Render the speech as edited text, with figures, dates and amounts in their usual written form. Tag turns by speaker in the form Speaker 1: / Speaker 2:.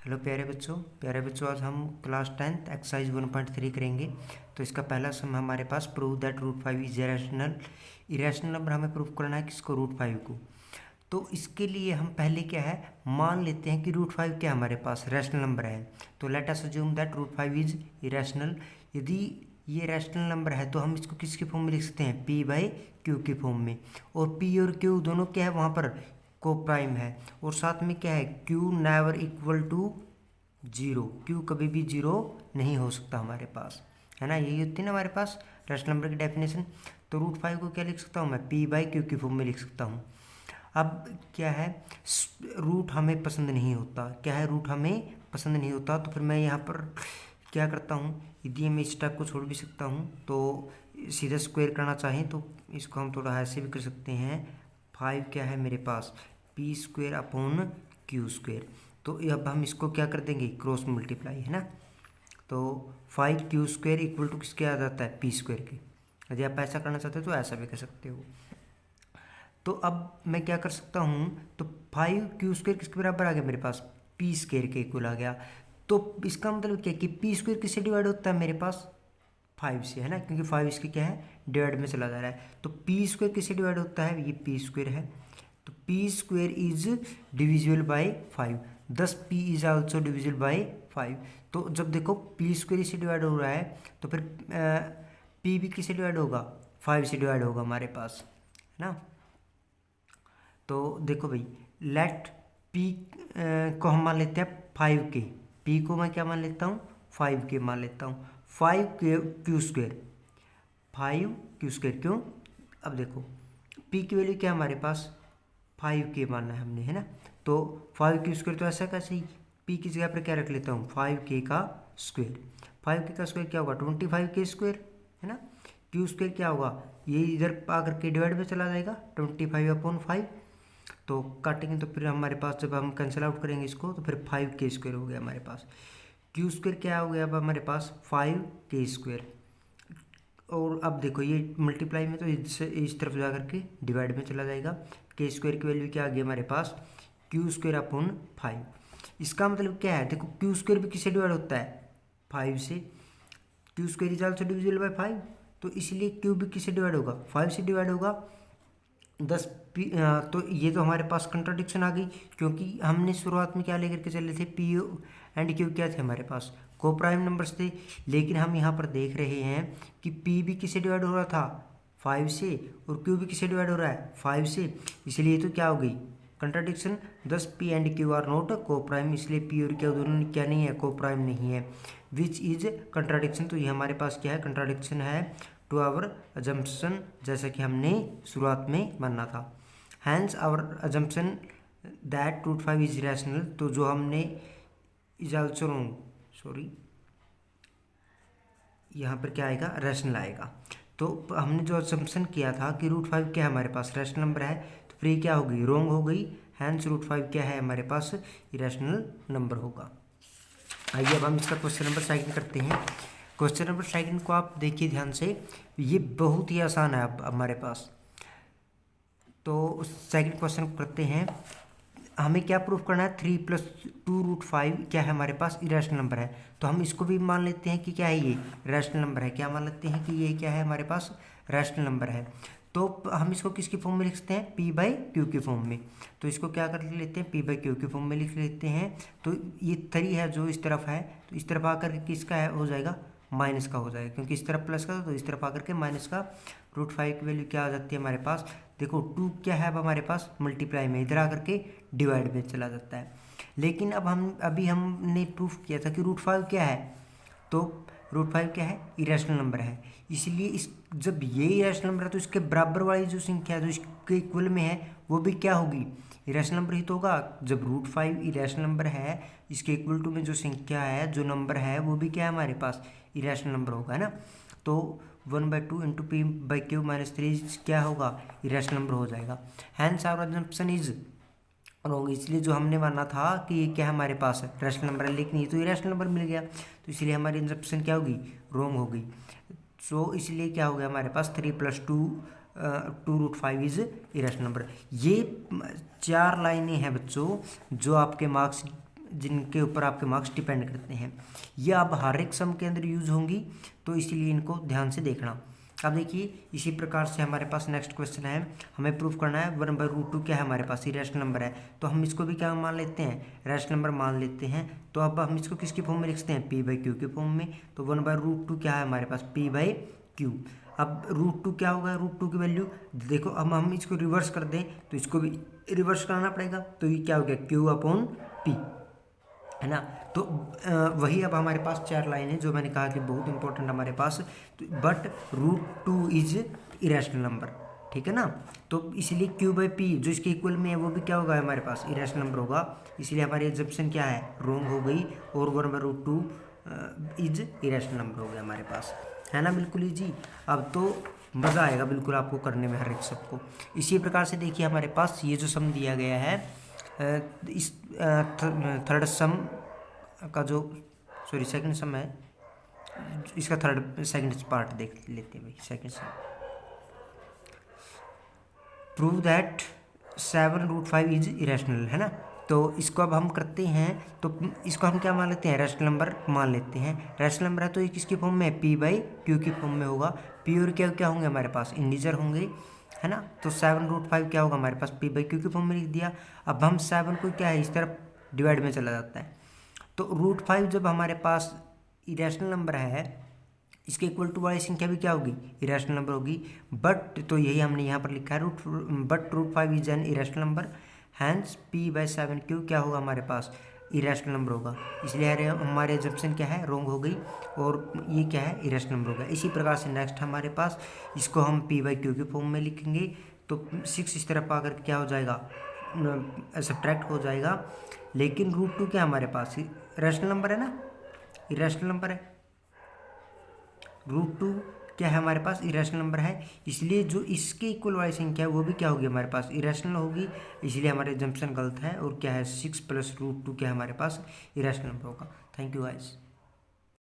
Speaker 1: Hello प्यारे बच्चों आज हम क्लास 10th एक्सरसाइज 1.3 करेंगे। तो इसका पहला सम हमारे पास prove that root 5 is irrational number हमें प्रूव करना है किसको, रूट 5 को। तो इसके लिए हम पहले क्या है मान लेते हैं कि रूट 5 क्या हमारे पास रैशनल नंबर है। तो let us assume that root 5 is irrational. यदि ये रैशनल नंबर है तो हम इसको किसके फॉर्म में लिख सकते हैं, पी बाई क्यू के फॉर्म में। और पी और क्यू दोनों क्या है वहाँ पर को प्राइम है। और साथ में क्या है, q never equal to zero, q कभी भी जीरो नहीं हो सकता हमारे पास, है ना। यही होती है ना हमारे पास रैशनल नंबर की डेफिनेशन। तो रूट 5 को क्या लिख सकता हूँ मैं, पी बाई क्यू की फॉर्म में लिख सकता हूँ। अब क्या है, रूट हमें पसंद नहीं होता, क्या है रूट हमें पसंद नहीं होता। तो फिर मैं यहाँ पर क्या करता हूँ, यदि मैं इस टाइप को छोड़ भी सकता हूँ तो सीधा स्क्वायर करना चाहें तो इसको हम थोड़ा ऐसे भी कर सकते हैं। 5 क्या है मेरे पास, P square upon Q square. तो अब हम इसको क्या कर देंगे, क्रॉस मल्टीप्लाई, है ना। तो 5 क्यू स्क्वायर इक्वल टू किसके आ जाता है, पी स्क्वायर के। यदि आप ऐसा करना चाहते हो तो ऐसा भी कर सकते हो। तो अब मैं क्या कर सकता हूँ, तो 5 क्यू स्क्वायर किसके बराबर आ गया मेरे पास, पी स्क्वायर के इक्वल आ गया। तो इसका मतलब क्या कि पी स्क्वायर किससे डिवाइड होता है मेरे पास, 5 से, है ना, क्योंकि 5 इसके क्या है डिवाइड में चला जा रहा है। तो पी स्क्वायर किससे डिवाइड होता है, ये पी स्क्वायर है। तो P square is divisible by 5, दस P is also divisible by 5। तो जब देखो पी स्क्वायर इससे डिवाइड हो रहा है तो फिर पी भी किससे डिवाइड होगा, 5 से डिवाइड होगा हमारे पास, है ना। तो देखो भाई, लेट पी को हम मान लेते हैं 5 के, पी को मैं क्या मान लेता हूँ, 5 के मान लेता हूँ। 5 के क्यू स्क्वायर, 5 क्यू स्क्वायर क्यों, अब देखो पी की वैल्यू क्या हमारे पास 5 के मानना है हमने, है ना। तो 5 क्यू स्क्वायर तो ऐसा कैसे ही, पी की जगह पर क्या रख लेता हूँ 5 के का स्क्वायर। 5 के का स्क्वायर क्या होगा 25 के स्क्वायर, है ना। क्यू स्क्वायर क्या होगा, ये इधर आकर के डिवाइड में चला जाएगा 25/5। तो काटेंगे तो फिर हमारे पास जब हम कैंसिल आउट करेंगे इसको तो फिर 5 के स्क्वायर हो गया हमारे पास। क्यू स्क्वायर क्या हो गया अब हमारे पास 5 के स्क्वायर। और अब देखो ये मल्टीप्लाई में तो इससे इस तरफ जा करके डिवाइड में चला जाएगा। के स्क्वायर की वैल्यू क्या आ गई हमारे पास, क्यू स्क्वायर अपॉन 5। इसका मतलब क्या है, देखो क्यू स्क्वायर भी किससे डिवाइड होता है, 5 से। Q square is also divisible by 5, तो इसलिए क्यू भी किससे डिवाइड होगा, 5 से डिवाइड होगा। 10 पी, तो ये तो हमारे पास कंट्राडिक्शन आ गई, क्योंकि हमने शुरुआत में क्या लेकर के चले थे, पी एंड क्यू क्या थे हमारे पास, को प्राइम नंबर्स थे। लेकिन हम यहाँ पर देख रहे हैं कि पी भी किससे डिवाइड हो रहा था, 5 से, और क्यू भी किससे डिवाइड हो रहा है, 5 से। इसलिए तो क्या हो गई contradiction, 10 P and Q R not को प्राइम, इसलिए पी और क्यू दोनों क्या नहीं है, को प्राइम नहीं है, विच इज कंट्राडिक्शन। तो ये हमारे पास क्या है, कंट्राडिक्शन है टू आवर अजम्पशन, जैसा कि हमने शुरुआत में माना था। Hence our assumption that root 5 is rational, तो जो हमने इज आल्सो रॉन्ग, सॉरी यहाँ पर क्या आएगा, रैशनल आएगा। तो हमने जो अजम्पशन किया था कि रूट 5 क्या है हमारे पास रैशनल नंबर है, तो फिर ये क्या हो गई, रॉन्ग हो गई। हैंस रूट 5 क्या है हमारे पास, इरेशनल नंबर होगा। आइए अब हम इसका क्वेश्चन नंबर सेकंड करते हैं। क्वेश्चन नंबर सेकंड को आप देखिए ध्यान से, ये बहुत ही आसान है अब हमारे पास। तो सेकंड क्वेश्चन करते हैं, हमें क्या प्रूफ करना है, 3 + 2 रूट 5 क्या है हमारे पास, इरेशनल नंबर है। तो हम इसको भी मान लेते हैं कि क्या है, ये रैशनल नंबर है। क्या मान लेते हैं कि ये क्या है हमारे पास, रैशनल नंबर है। तो हम इसको किसकी फॉर्म में लिख सकते हैं, पी बाई क्यू की फॉर्म में। तो इसको क्या कर लेते हैं, पी बाई क्यू की फॉर्म में लिख लेते हैं। तो ये 3 है जो इस तरफ है, तो इस तरफ आकर के किसका है हो जाएगा, माइनस का हो जाएगा, क्योंकि इस तरफ प्लस का तो इस तरफ आकर के माइनस का। रूट 5 की वैल्यू क्या आ जाती है हमारे पास, देखो 2 क्या है अब हमारे पास मल्टीप्लाई में, इधर आकर के डिवाइड में चला जाता है। लेकिन अब हमने प्रूफ किया था कि रूट 5 क्या है, तो रूट 5 क्या है, इरेशनल नंबर है। इसलिए इस जब ये इरेशनल नंबर है तो इसके बराबर वाली जो संख्या है जो इसके इक्वल में है वो भी क्या होगी, इरेशनल नंबर ही तो होगा। जब रूट 5 इरेशनल नंबर है, इसके इक्वल टू में जो संख्या है जो नंबर है वो भी क्या है हमारे पास, इरेशनल नंबर होगा, है ना। तो 1/2 इंटू पी बाई क्यू -3 क्या होगा, इरेशनल नंबर हो जाएगा। Hence our assumption is wrong, इसलिए जो हमने माना था कि ये क्या हमारे पास है रैशनल नंबर है, लेकिन ये तो इरेशनल नंबर मिल गया, तो इसलिए हमारी इंजप्शन क्या होगी, रॉन्ग हो गई। सो इसलिए क्या हो गया हमारे पास 3 + 2 रूट 5 इज इरेशनल नंबर। ये 4 लाइनें हैं बच्चों जो आपके मार्क्स जिनके ऊपर आपके मार्क्स डिपेंड करते हैं। ये अब हर एक सम के अंदर यूज होंगी, तो इसीलिए इनको ध्यान से देखना। अब देखिए इसी प्रकार से हमारे पास नेक्स्ट क्वेश्चन है, हमें प्रूफ करना है 1/√2 क्या है हमारे पास, इरेशनल नंबर है, तो हम इसको भी क्या मान लेते हैं, रैशनल नंबर मान लेते हैं। तो अब हम इसको किसकी फॉर्म में लिखते हैं, p/q के फॉर्म में। तो 1/√2 क्या है हमारे पास, p/q। अब √2 क्या होगा, √2 की वैल्यू देखो, अब हम इसको रिवर्स कर दें तो इसको भी रिवर्स कराना पड़ेगा, तो ये क्या हो गया, q/p, है ना। तो वही अब हमारे पास 4 लाइन है जो मैंने कहा कि बहुत इंपॉर्टेंट हमारे पास, तो बट √2 इज इरेशनल नंबर, ठीक है ना। तो इसलिए q/p जो इसके इक्वल में है वो भी क्या होगा हमारे पास, इरेशनल नंबर होगा। इसलिए हमारी एग्जम्पशन क्या है, रॉन्ग हो गई, और 1/√2 इज इरेशनल नंबर हो गया हमारे पास, है ना। बिल्कुल ही जी, अब तो मज़ा आएगा बिल्कुल आपको करने में हर एक सबको। इसी प्रकार से देखिए हमारे पास ये जो सम दिया गया है, इस थर्ड सम का जो सेकंड सम है, इसका सेकंड पार्ट देख लेते हैं भाई। Second some, prove that 7√5 is irrational, है ना। तो इसको अब हम करते हैं, तो इसको हम क्या मान लेते हैं, रैशनल नंबर मान लेते हैं। रैशनल नंबर है तो ये किसकी फॉर्म में है, p/q की फॉर्म में होगा। p और q क्या होंगे हमारे पास, इंटीजर होंगे, है ना। तो 7√5 क्या होगा हमारे पास, p/q की फॉर्म में लिख दिया। अब हम 7 को क्या है इस तरफ डिवाइड में चला जाता है, तो √5 जब हमारे पास इरेशनल नंबर है, इसके इक्वल टू वाली संख्या भी क्या होगी, इरेशनल नंबर होगी। बट तो यही हमने यहाँ पर लिखा है, but √5 is an irrational number, hence p/7q क्या होगा हमारे पास, इरेशनल नंबर होगा। इसलिए हमारे एजम्पशन क्या है, रॉन्ग हो गई, और ये क्या है, इरेशनल नंबर होगा। इसी प्रकार से नेक्स्ट हमारे पास इसको हम p/q के फॉर्म में लिखेंगे, तो 6 इस तरफ आकर क्या हो जाएगा, सब्ट्रैक्ट हो जाएगा। लेकिन √2 क्या हमारे पास, रैशनल नंबर है ना, इरेशनल नंबर है। √2 क्या है हमारे पास, इरेशनल नंबर है, इसलिए जो इसके इक्वल वाली संख्या है वो भी क्या होगी हमारे पास, इरेशनल होगी। इसलिए हमारे एजम्पशन गलत है, और क्या है 6 + √2 क्या है हमारे पास, इरेशनल नंबर होगा। Thank you guys.